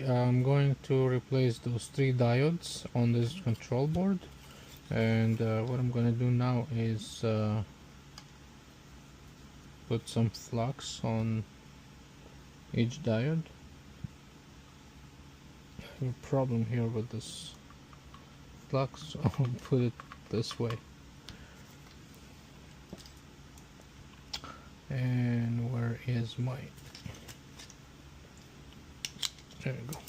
I'm going to replace those 3 diodes on this control board, and what I'm going to do now is put some flux on each diode. I have a problem here with this flux, so I'll put it this way. And where is my... There you go.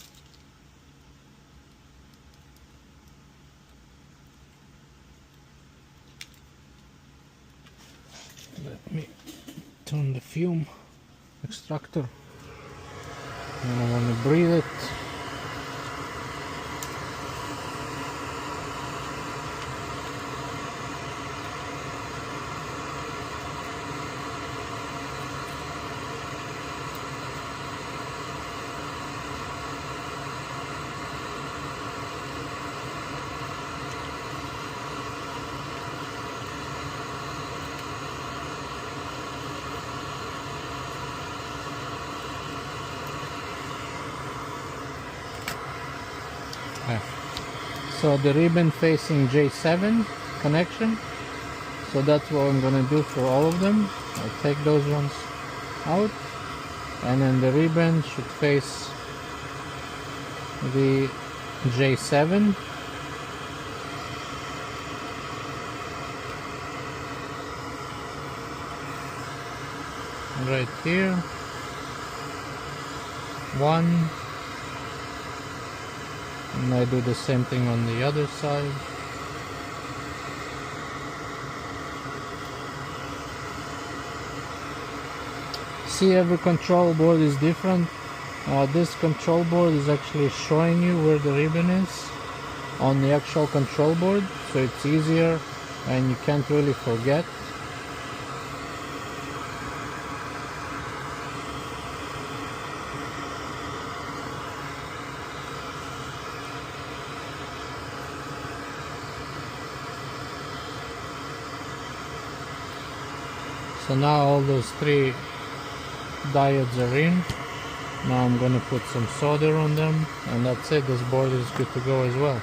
Let me turn the fume extractor. And I want to breathe it. So the ribbon facing J7 connection, so that's what I'm gonna do for all of them. I'll take those ones out, and then the ribbon should face the J7. Right here, 1. And I do the same thing on the other side. See, every control board is different. This control board is actually showing you where the ribbon is on the actual control board, so it's easier and you can't really forget. So now all those 3 diodes are in. Now I'm going to put some solder on them, and that's it. This board is good to go as well.